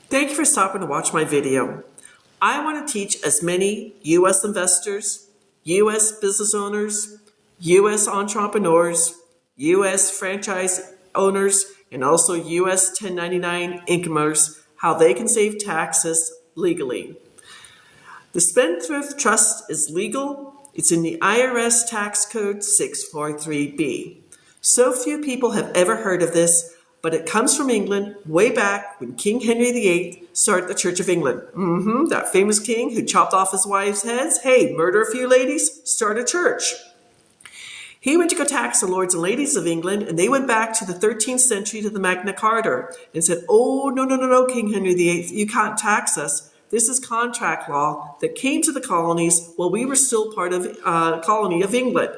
Thank you for stopping to watch my video. I want to teach as many U.S. investors, U.S. business owners, U.S. entrepreneurs, U.S. franchise owners, and also U.S. 1099 incomers how they can save taxes legally. The Spendthrift Trust is legal. It's in the IRS Tax Code 643B. So few people have ever heard of this, but it comes from England way back when King Henry VIII started the Church of England. That famous king who chopped off his wives' heads. Hey, murder a few ladies, start a church. He went to go tax the lords and ladies of England, and they went back to the 13th century to the Magna Carta and said, oh, no, King Henry VIII, you can't tax us. This is contract law that came to the colonies while we were still part of colony of England.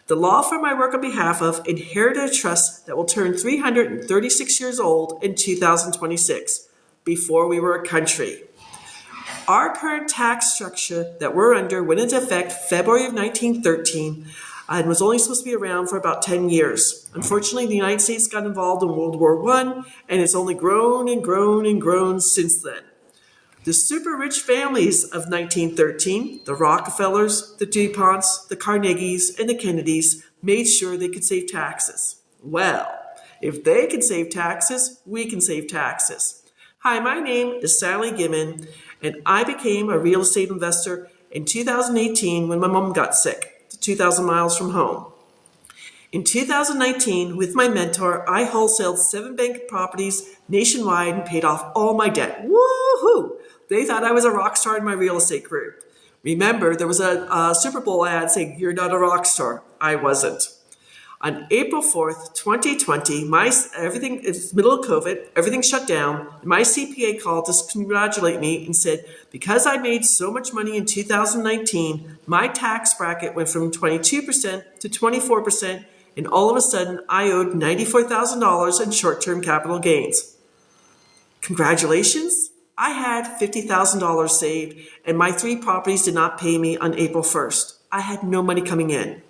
The law firm I work on behalf of inherited a trust that will turn 336 years old in 2026, before we were a country. Our current tax structure that we're under went into effect February of 1913 and was only supposed to be around for about 10 years. Unfortunately, the United States got involved in World War I, and it's only grown and grown and grown since then. The super rich families of 1913, the Rockefellers, the DuPonts, the Carnegies, and the Kennedys, made sure they could save taxes. Well, if they can save taxes, we can save taxes. Hi, my name is Sally Gimmon, and I became a real estate investor in 2018 when my mom got sick, 2,000 miles from home. In 2019, with my mentor, I wholesaled 7 bank properties nationwide and paid off all my debt. Woohoo! They thought I was a rock star in my real estate group. Remember, there was a Super Bowl ad saying, "You're not a rock star." I wasn't. On April 4th, 2020, it's middle of COVID, everything shut down. My CPA called to congratulate me and said, because I made so much money in 2019, my tax bracket went from 22% to 24%, and all of a sudden, I owed $94,000 in short-term capital gains. Congratulations! I had $50,000 saved, and my 3 properties did not pay me on April 1st. I had no money coming in.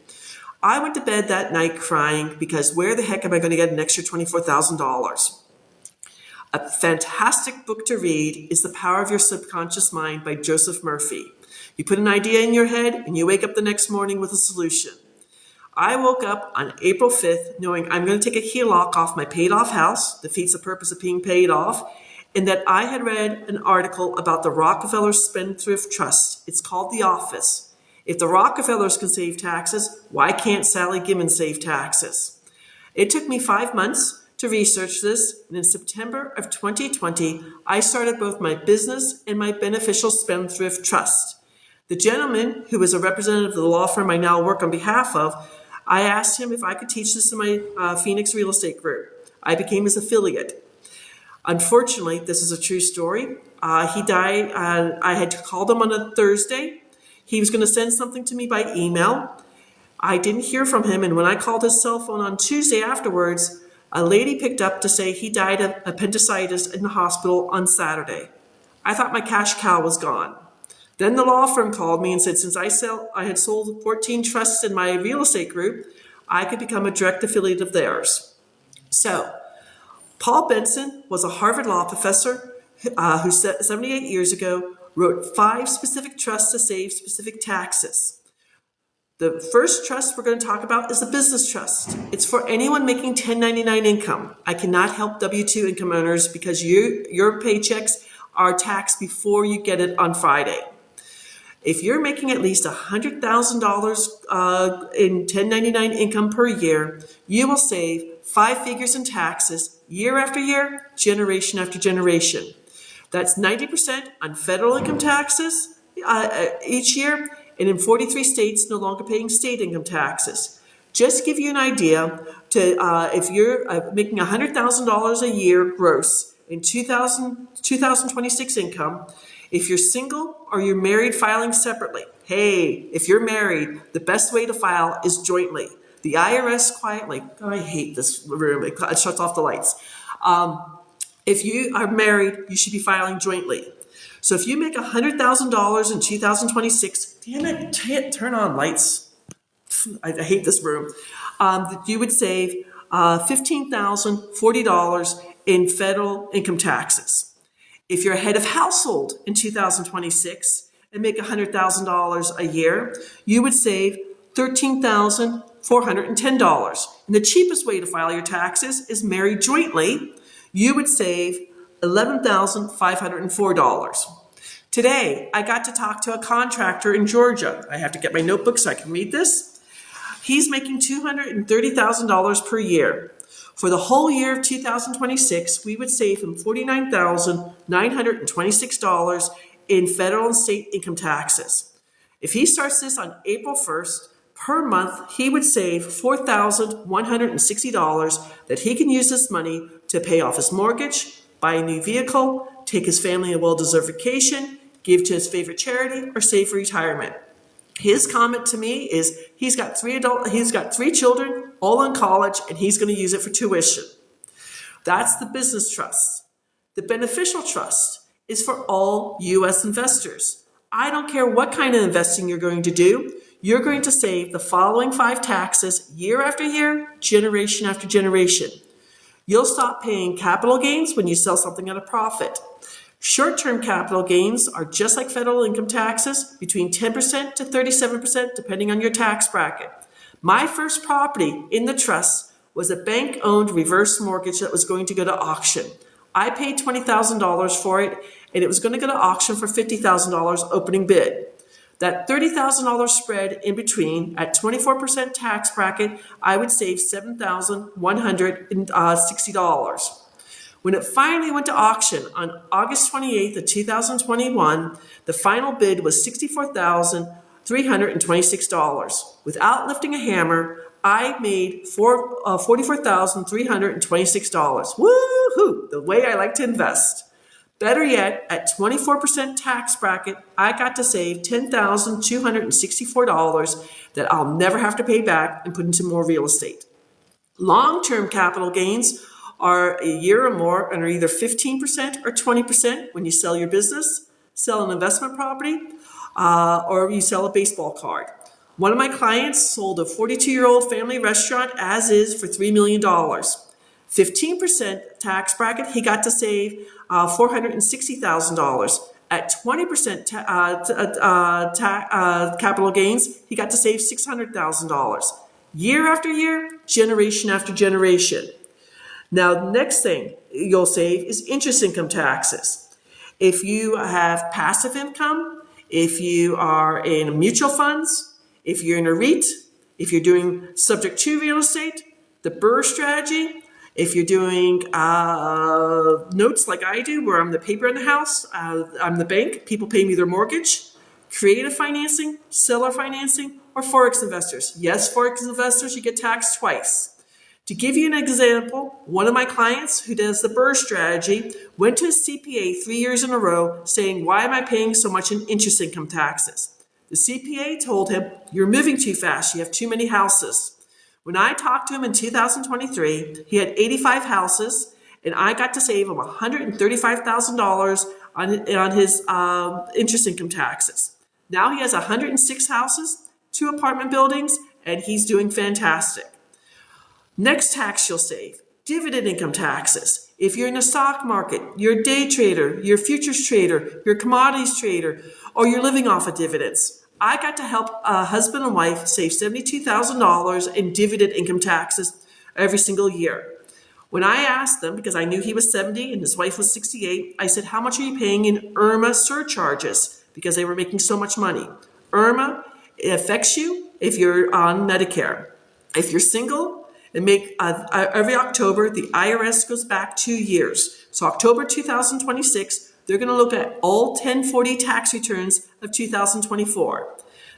I went to bed that night crying because where the heck am I going to get an extra $24,000? A fantastic book to read is The Power of Your Subconscious Mind by Joseph Murphy. You put an idea in your head and you wake up the next morning with a solution. I woke up on April 5th knowing I'm going to take a HELOC off my paid off house, defeats the purpose of being paid off, and that I had read an article about the Rockefellers Spendthrift Trust. It's called The Office. If the Rockefellers can save taxes, why can't Sally Gimmon save taxes? It took me 5 months to research this, and in September of 2020, I started both my business and my Beneficial Spendthrift Trust. The gentleman, who is a representative of the law firm I now work on behalf of, I asked him if I could teach this in my Phoenix real estate group. I became his affiliate. Unfortunately, this is a true story. He died. I had called him on a Thursday. He was going to send something to me by email. I didn't hear from him, and when I called his cell phone on Tuesday afterwards, a lady picked up to say he died of appendicitis in the hospital on Saturday. I thought my cash cow was gone. Then the law firm called me and said since I had sold 14 trusts in my real estate group, I could become a direct affiliate of theirs. So, Paul Benson was a Harvard law professor who 78 years ago wrote 5 specific trusts to save specific taxes. The first trust we're going to talk about is a business trust. It's for anyone making 1099 income. I cannot help W-2 income earners because your paychecks are taxed before you get it on Friday. If you're making at least $100,000 in 1099 income per year, you will save 5 figures in taxes year after year, generation after generation. That's 90% on federal income taxes each year, and in 43 states no longer paying state income taxes. Just give you an idea, if you're making $100,000 a year gross in 2026 income, if you're single or you're married filing separately, hey, if you're married, the best way to file is jointly. The IRS quietly, I hate this room, it shuts off the lights. If you are married, you should be filing jointly. So if you make $100,000 in 2026, damn it, turn on lights. I hate this room. You would save $15,040 in federal income taxes. If you're a head of household in 2026 and make $100,000 a year, you would save $13,410. And the cheapest way to file your taxes is married jointly. You would save $11,504. Today, I got to talk to a contractor in Georgia. I have to get my notebook so I can read this. He's making $230,000 per year. For the whole year of 2026, we would save him $49,926 in federal and state income taxes. If he starts this on April 1st, per month, he would save $4,160 that he can use this money to pay off his mortgage, buy a new vehicle, take his family a well-deserved vacation, give to his favorite charity, or save for retirement. His comment to me is he's got three children, all in college, and he's going to use it for tuition. That's the business trust. The beneficial trust is for all U.S. investors. I don't care what kind of investing you're going to do. You're going to save the following 5 taxes year after year, generation after generation. You'll stop paying capital gains when you sell something at a profit. Short-term capital gains are just like federal income taxes, between 10% to 37%, depending on your tax bracket. My first property in the trust was a bank-owned reverse mortgage that was going to go to auction. I paid $20,000 for it, and it was going to go to auction for $50,000 opening bid. That $30,000 spread in between, at 24% tax bracket, I would save $7,160. When it finally went to auction on August 28th of 2021, the final bid was $64,326. Without lifting a hammer, I made $44,326. Woohoo! The way I like to invest. Better yet, at 24% tax bracket, I got to save $10,264 that I'll never have to pay back and put into more real estate. Long-term capital gains are a year or more and are either 15% or 20% when you sell your business, sell an investment property, or you sell a baseball card. One of my clients sold a 42-year-old family restaurant as is for $3 million. 15% tax bracket, he got to save $460,000. At 20% capital gains, he got to save $600,000. Year after year, generation after generation. Now, the next thing you'll save is interest income taxes. If you have passive income, if you are in mutual funds, if you're in a Riich, if you're doing subject to real estate, the BRRRR strategy, if you're doing notes like I do, where I'm the paper in the house, I'm the bank, people pay me their mortgage, creative financing, seller financing, or forex investors. Yes, forex investors, you get taxed twice. To give you an example, one of my clients who does the BRRRR strategy went to his CPA 3 years in a row saying, "Why am I paying so much in interest income taxes?" The CPA told him, "You're moving too fast. You have too many houses." When I talked to him in 2023, he had 85 houses, and I got to save him $135,000 on his interest income taxes. Now he has 106 houses, 2 apartment buildings, and he's doing fantastic. Next tax you'll save, dividend income taxes. If you're in the stock market, you're a day trader, you're a futures trader, you're a commodities trader, or you're living off of dividends. I got to help a husband and wife save $72,000 in dividend income taxes every single year. When I asked them, because I knew he was 70 and his wife was 68, I said, "How much are you paying in IRMA surcharges?" Because they were making so much money. IRMA, it affects you if you're on Medicare. If you're single, every October, the IRS goes back 2 years. So October 2026, they're going to look at all 1040 tax returns of 2024.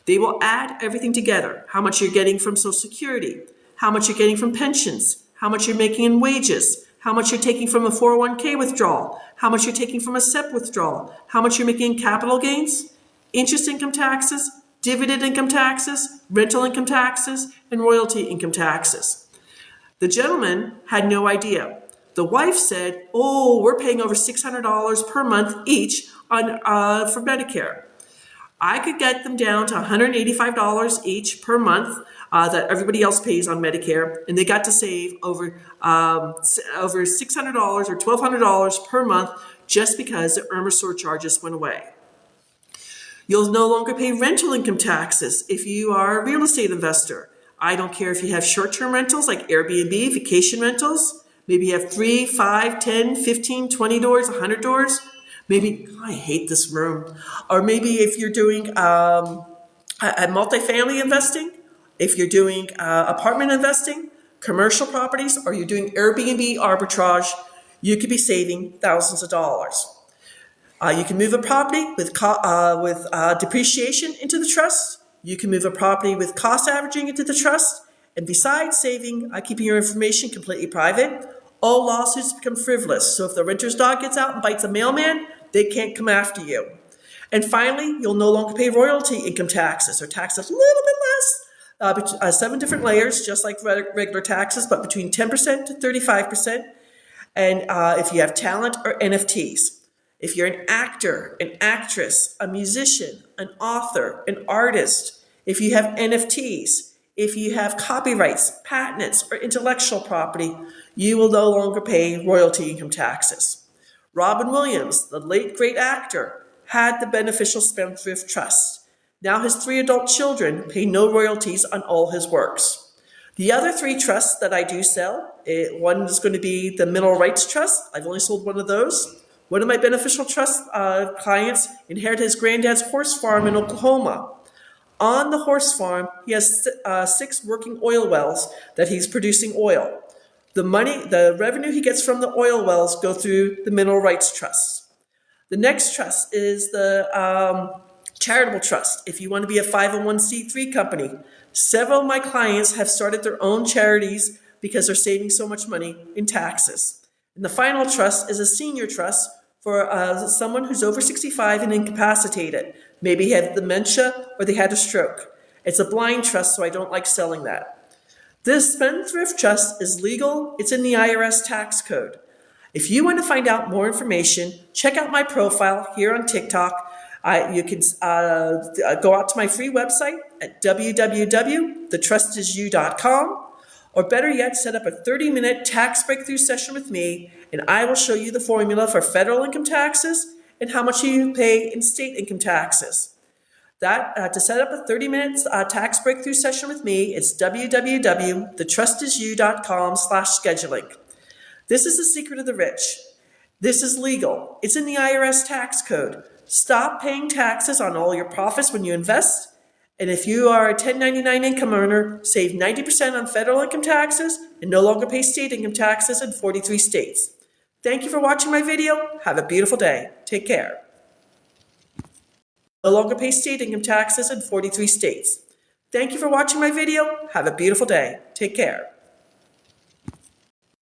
They will add everything together. How much you're getting from Social Security, how much you're getting from pensions, how much you're making in wages, how much you're taking from a 401k withdrawal, how much you're taking from a SEP withdrawal, how much you're making in capital gains, interest income taxes, dividend income taxes, rental income taxes, and royalty income taxes. The gentleman had no idea. The wife said, "Oh, we're paying over $600 per month each for Medicare." I could get them down to $185 each per month that everybody else pays on Medicare, and they got to save over $600 or $1,200 per month just because the IRMA surcharges went away. You'll no longer pay rental income taxes if you are a real estate investor. I don't care if you have short-term rentals like Airbnb, vacation rentals. Maybe you have 3, 5, 10, 15, 20 doors, 100 doors. Maybe, I hate this room. Or maybe if you're doing a multifamily investing, if you're doing apartment investing, commercial properties, or you're doing Airbnb arbitrage, you could be saving thousands of dollars. You can move a property with depreciation into the trust. You can move a property with cost averaging into the trust. And besides keeping your information completely private, all lawsuits become frivolous. So if the renter's dog gets out and bites a mailman, they can't come after you. And finally, you'll no longer pay royalty income taxes, or taxes a little bit less, 7 different layers, just like regular taxes, but between 10% to 35%. And if you have talent or NFTs. If you're an actor, an actress, a musician, an author, an artist, if you have NFTs, if you have copyrights, patents, or intellectual property, you will no longer pay royalty income taxes. Robin Williams, the late great actor, had the Beneficial Spendthrift Trust. Now his 3 adult children pay no royalties on all his works. The other 3 trusts that I do sell, one is going to be the Mineral Rights Trust. I've only sold one of those. One of my Beneficial Trust clients inherited his granddad's horse farm in Oklahoma. On the horse farm, he has 6 working oil wells that he's producing oil. The revenue he gets from the oil wells go through the Mineral Rights Trust. The next trust is the Charitable Trust. If you want to be a 501c3 company, several of my clients have started their own charities because they're saving so much money in taxes. And the final trust is a senior trust for someone who's over 65 and incapacitated. Maybe they have dementia or they had a stroke. It's a blind trust, so I don't like selling that. This Spendthrift Trust is legal. It's in the IRS Tax Code. If you want to find out more information, check out my profile here on TikTok. You can go out to my free website at www.thetrustisyou.com. Or better yet, set up a 30-minute tax breakthrough session with me, and I will show you the formula for federal income taxes and how much you pay in state income taxes. To set up a 30-minute tax breakthrough session with me, it's www.thetrustisyou.com/scheduling. This is the secret of the rich. This is legal. It's in the IRS Tax Code. Stop paying taxes on all your profits when you invest. And if you are a 1099 income earner, save 90% on federal income taxes and no longer pay state income taxes in 43 states. Thank you for watching my video. Have a beautiful day. Take care. No longer pay state income taxes in 43 states. Thank you for watching my video. Have a beautiful day. Take care.